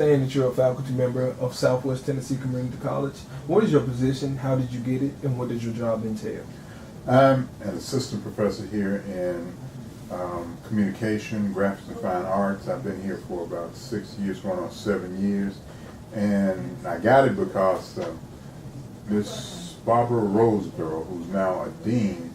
Saying that you're a faculty member of Southwest Tennessee Community College. What is your position? How did you get it? And what does your job entail? I'm an assistant professor here in communication, graphics, and fine arts. I've been here for about 6 years, going on 7 years. And I got it because Miss Barbara Roseborough, who's now a dean,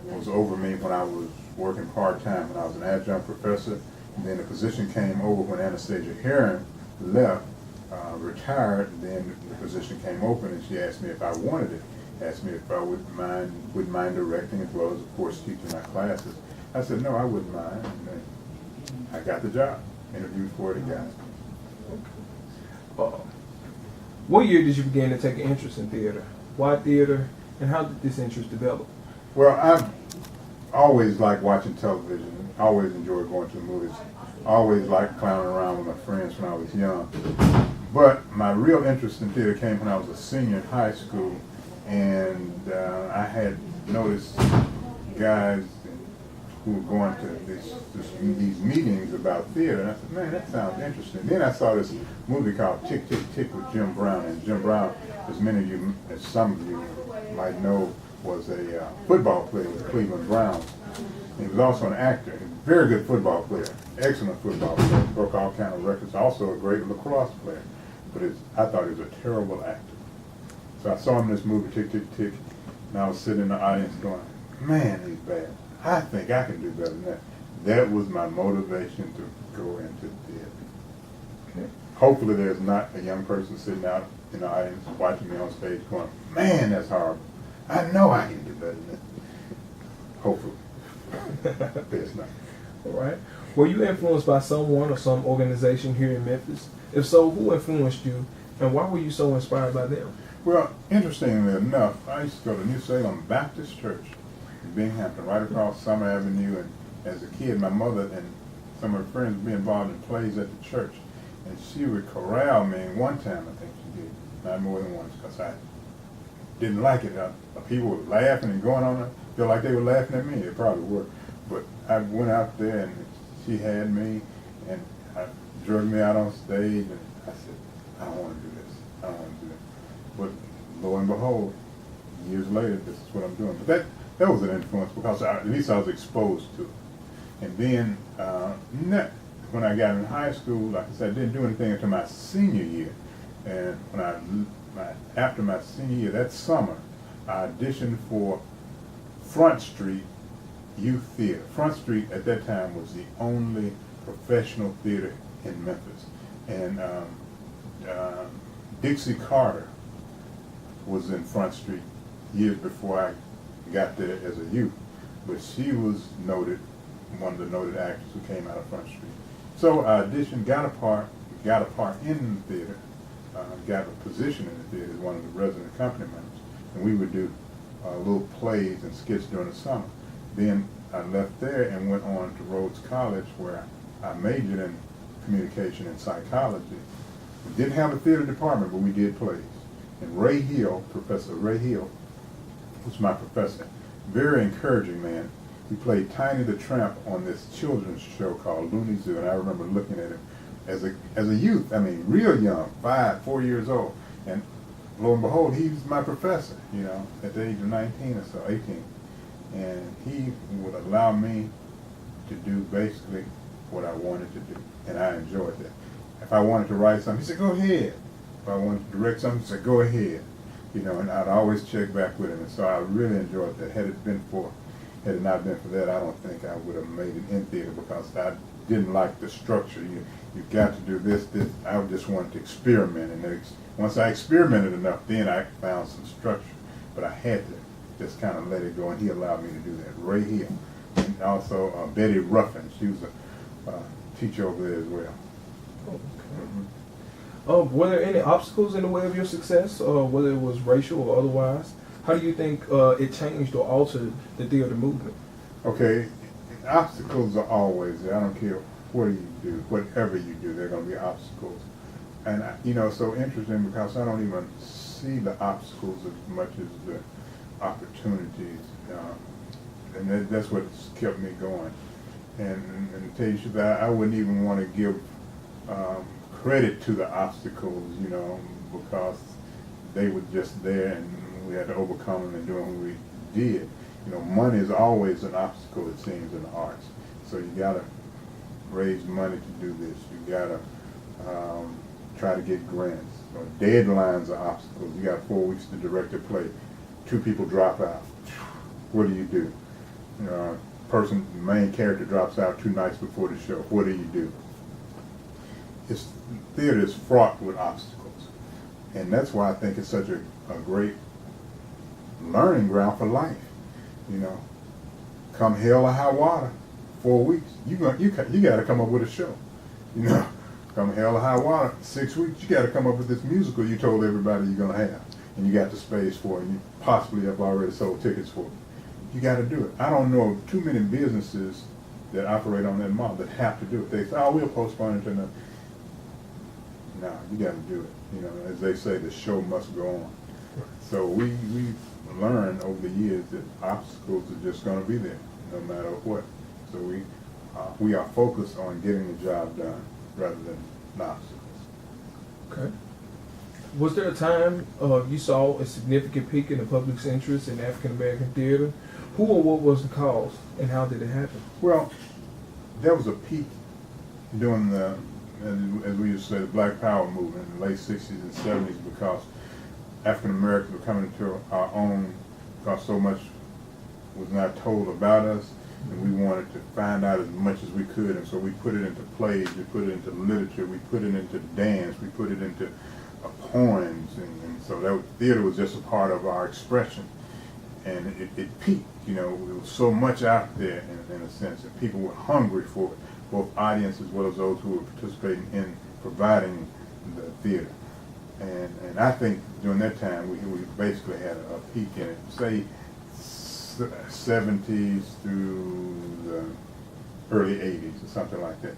was over me when I was working part-time when I was an adjunct professor. And then the position came over when Anastasia Heron left, retired, and then the position came open, and she asked me if I wanted it. Asked me if I wouldn't mind directing as well as, of course, teaching my classes. I said, no, I wouldn't mind. And then I got the job, interviewed for it and got it. What year did you begin to take an interest in theater? Why theater, and how did this interest develop? Well, I've always liked watching television, always enjoyed going to the movies, always liked clowning around with my friends when I was young. But my real interest in theater came when I was a senior in high school, and I had noticed guys who were going to these meetings about theater, and I said, man, that sounds interesting. Then I saw this movie called Tick, Tick, Tick with Jim Brown, and Jim Brown, as some of you might know, was a football player with the Cleveland Browns. He was also an actor, a very good football player, excellent football player, broke all kind of records, also a great lacrosse player. But I thought he was a terrible actor. So I saw him in this movie, Tick, Tick, Tick, and I was sitting in the audience going, man, he's bad. I think I can do better than that. That was my motivation to go into theater. Okay. Hopefully there's not a young person sitting out in the audience watching me on stage going, man, that's horrible. I know I can do better than that. Hopefully. There's not. All right. Were you influenced by someone or some organization here in Memphis? If so, who influenced you, and why were you so inspired by them? Well, interestingly enough, I used to go to New Salem Baptist Church in Binghamton, right across Summer Avenue, and as a kid, my mother and some of her friends would be involved in plays at the church, and she would corral me. One time, I think she did, not more than once, because I didn't like it. People were laughing and going on. I feel like they were laughing at me. They probably were. But I went out there, and she had me, and drugged me out on stage, and I said, I don't want to do this. I don't want to do it. But lo and behold, years later, this is what I'm doing. But that was an influence because at least I was exposed to it. And then when I got in high school, like I said, I didn't do anything until my senior year. And after my senior year, that summer, I auditioned for Front Street Youth Theater. Front Street at that time was the only professional theater in Memphis. And Dixie Carter was in Front Street years before I got there as a youth. But she was noted, one of the noted actors who came out of Front Street. So I auditioned, got a part in the theater, got a position in the theater as one of the resident company members. And we would do little plays and skits during the summer. Then I left there and went on to Rhodes College, where I majored in communication and psychology. We didn't have a theater department, but we did plays. And Ray Hill, Professor Ray Hill, was my professor. Very encouraging man. He played Tiny the Tramp on this children's show called Looney Zoo, and I remember looking at him as a youth. I mean, real young, 4 years old. And lo and behold, he was my professor, at the age of 19 or so, 18. And he would allow me to do basically what I wanted to do, and I enjoyed that. If I wanted to write something, he said, go ahead. If I wanted to direct something, he said, go ahead. And I'd always check back with him, and so I really enjoyed that. Had it not been for that, I don't think I would have made it in theater, because I didn't like the structure. You've got to do this. I just wanted to experiment, and once I experimented enough, then I found some structure. But I had to just kind of let it go, and he allowed me to do that. Ray Hill, and also Betty Ruffin. She was a teacher over there as well. Okay. Were there any obstacles in the way of your success, whether it was racial or otherwise? How do you think it changed or altered the theater movement? Okay, obstacles are always there. I don't care what you do, whatever you do, there are going to be obstacles. And so interesting, because I don't even see the obstacles as much as the opportunities, and that's what's kept me going. And to tell you the truth, I wouldn't even want to give credit to the obstacles, you know, because they were just there and we had to overcome them and do what we did. You know, money is always an obstacle, it seems, in the arts. So you gotta raise money to do this. You gotta try to get grants. You know, deadlines are obstacles. You got 4 weeks to direct a play. 2 people drop out. What do you do? The main character drops out 2 nights before the show. What do? Theater is fraught with obstacles. And that's why I think it's such a great learning ground for life. You know, come hell or high water, 4 weeks, you got to come up with a show. You know, come hell or high water, 6 weeks, you got to come up with this musical you told everybody you're going to have, and you got the space for it, and you possibly have already sold tickets for it. You got to do it. I don't know too many businesses that operate on that model that have to do it. They say, oh, we'll postpone it to another. No, you got to do it. You know, as they say, the show must go on. So we learned over the years that obstacles are just going to be there, no matter what. So we are focused on getting the job done rather than obstacles. Okay. Was there a time you saw a significant peak in the public's interest in African American theater? Who or what was the cause, and how did it happen? Well, there was a peak during the, as we used to say, the Black Power movement in the late 60s and 70s, because African Americans were coming into our own, because so much was not told about us, and we wanted to find out as much as we could, and so we put it into plays, we put it into literature, we put it into dance, we put it into poems, and so that theater was just a part of our expression, and it peaked. You know, there was so much out there in a sense, and people were hungry for it, both audience as well as those who were participating in providing the theater. And I think during that time we basically had a peak in it, say 70s through the early 80s or something like that.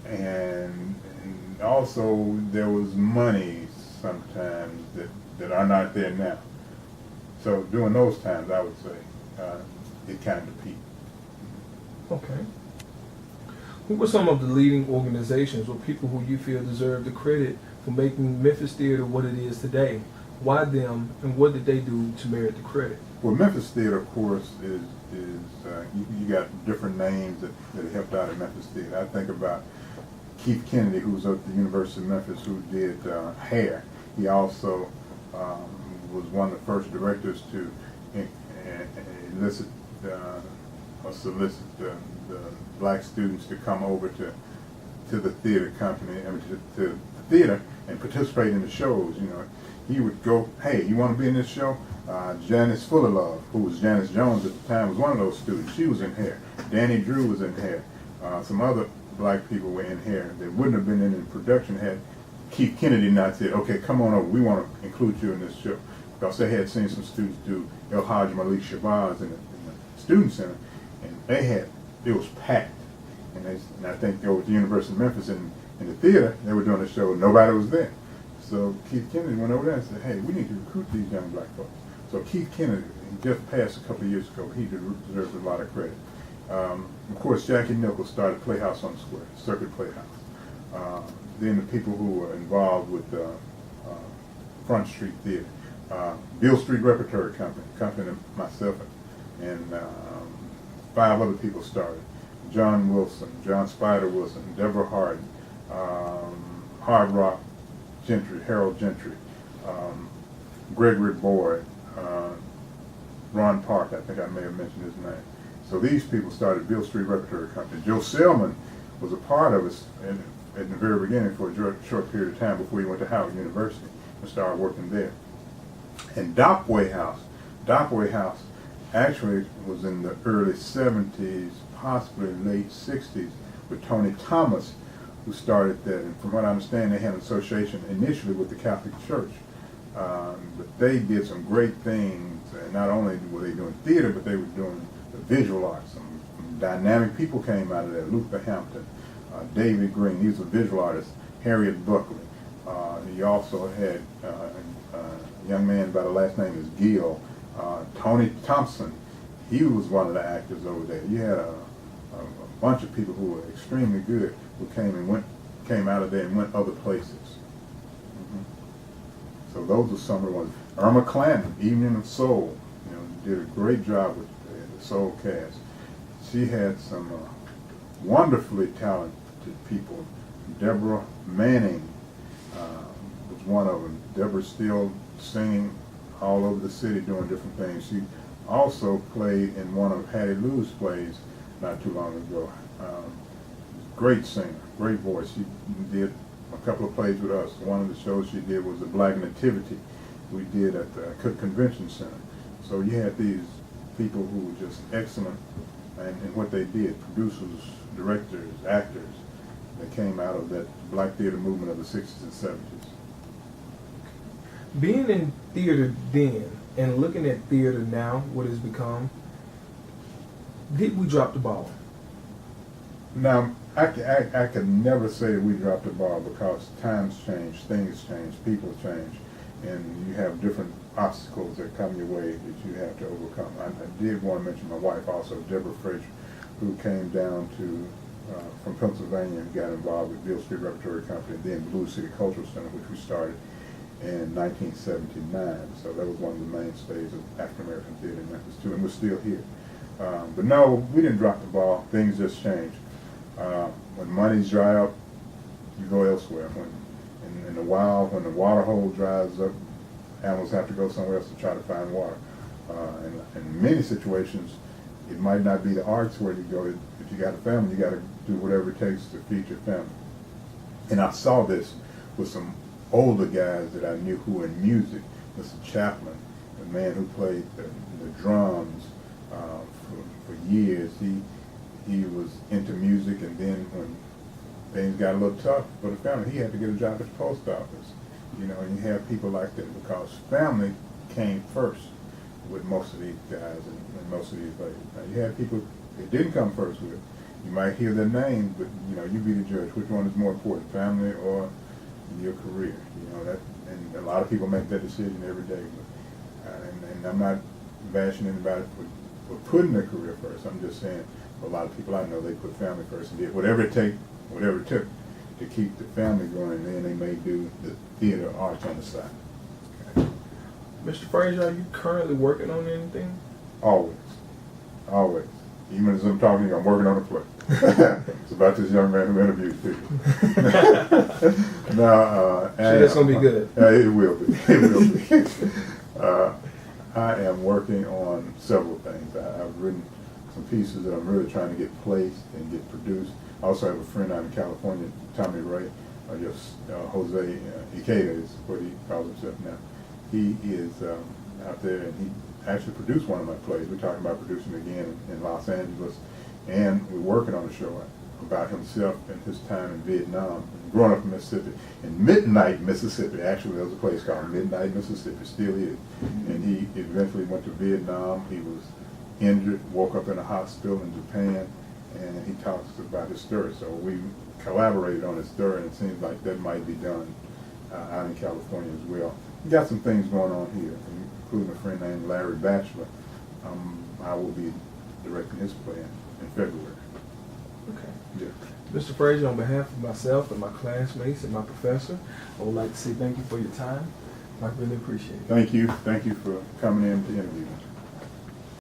And also there was money sometimes that are not there now. So during those times, I would say it kind of peaked. Okay. Who were some of the leading organizations or people who you feel deserve the credit for making Memphis Theater what it is today? Why them, and what did they do to merit the credit? Well, Memphis Theater, of course, is you got different names that helped out at Memphis Theater. I think about Keith Kennedy, who was at the University of Memphis, who did hair. He also was one of the first directors to elicit or solicit the black students to come over to the theater company, I mean, to the theater and participate in the shows. You know, he would go, hey, you want to be in this show? Janice Fullerlove, who was Janice Jones at the time, was one of those students. She was in hair. Danny Drew was in hair. Some other black people were in hair that wouldn't have been in production had Keith Kennedy not said, okay, come on over, we want to include you in this show. Because they had seen some students do El Hajj Malik Shabazz in the student center, and it was packed. And I think over at the University of Memphis in the theater, they were doing a show, nobody was there. So Keith Kennedy went over there and said, hey, we need to recruit these young black folks. So Keith Kennedy, he just passed a couple of years ago, he deserves a lot of credit. Of course, Jackie Nichols started Playhouse on the Square, Circuit Playhouse. Then the people who were involved with Front Street Theater, Beale Street Repertory Company, myself, and 5 other people started. John Wilson, John Spider Wilson, Deborah Harden, Hard Rock Gentry, Harold Gentry, Gregory Boyd, Ron Park, I think I may have mentioned his name. So these people started Beale Street Repertory Company. Joe Selman was a part of us at the very beginning for a short period of time before he went to Howard University and started working there. And Dopway House actually was in the early 70s, possibly late 60s, with Tony Thomas, who started that. And from what I understand, they had an association initially with the Catholic Church. But they did some great things. And not only were they doing theater, but they were doing the visual arts. Some dynamic people came out of there. Luther Hampton, David Green, these were visual artists. Harriet Buckley. You also had a young man by the last name is Gill. Tony Thompson, he was one of the actors over there. You had a bunch of people who were extremely good who came and went came out of there and went other places. So those are some of the ones. Irma Clanton, Evening of Soul, did a great job with the soul cast. She had some wonderfully talented people. Deborah Manning was one of them. Deborah's still singing all over the city doing different things. She also played in one of Hattie Lou's plays not too long ago. Great singer, great voice. She did a couple of plays with us. One of the shows she did was the Black Nativity we did at the Cook Convention Center. So you had these people who were just excellent in what they did, producers, directors, actors, that came out of that black theater movement of the 60s and 70s. Being in theater then and looking at theater now, what it's become, did we drop the ball? Now, I could never say we dropped the ball because times change, things change, people change, and you have different obstacles that come your way that you have to overcome. I did want to mention my wife also, Levi Frazier, who came down to from Pennsylvania and got involved with Beale Street Repertory Company, then Blue City Cultural Center, which we started in 1979. So that was one of the mainstays of African American theater in Memphis too, and we're still here. But no, we didn't drop the ball. Things just changed. When money's dry up, you go elsewhere. In the wild, when the water hole dries up, animals have to go somewhere else to try to find water. And in many situations, it might not be the arts where you go. If you got a family, you got to do whatever it takes to feed your family. And I saw this with some older guys that I knew who were in music. Mr. Chaplin, the man who played the drums for years. He was into music, and then when things got a little tough for the family, he had to get a job at the post office. And you have people like that because family came first with most of these guys and most of these ladies. Now you have people that didn't come first with it. You might hear their names, but you be the judge. Which one is more important, family or your career? And a lot of people make that decision every day. But, and I'm not bashing anybody for putting their career first. I'm just saying, for a lot of people I know, they put family first and did whatever it took to keep the family going, and then they may do the theater arts on the side. Okay. Mr. Frazier, are you currently working on anything? Always. Even as I'm talking to you, I'm working on a play. It's about this young man who interviews people. Now, that's going to be good. It will be. It will be. I am working on several things. I've written some pieces that I'm really trying to get placed and get produced. I also have a friend out in California, Tommy Ray, Jose Ikeda is what he calls himself now. He is out there, and he actually produced one of my plays. We're talking about producing again in Los Angeles, and we're working on a show about himself and his time in Vietnam, growing up in Mississippi. In Midnight, Mississippi, actually there was a place called Midnight, Mississippi, still is. And he eventually went to Vietnam. He was injured, woke up in a hospital in Japan, and he talks about his story. So we collaborated on his story, and it seems like that might be done out in California as well. We got some things going on here, including a friend named Larry Batchelor. I will be directing his play in February. Okay. Yeah. Mr. Frazier, on behalf of myself and my classmates and my professor, I would like to say thank you for your time. I really appreciate it. Thank you. Thank you for coming in to interview me.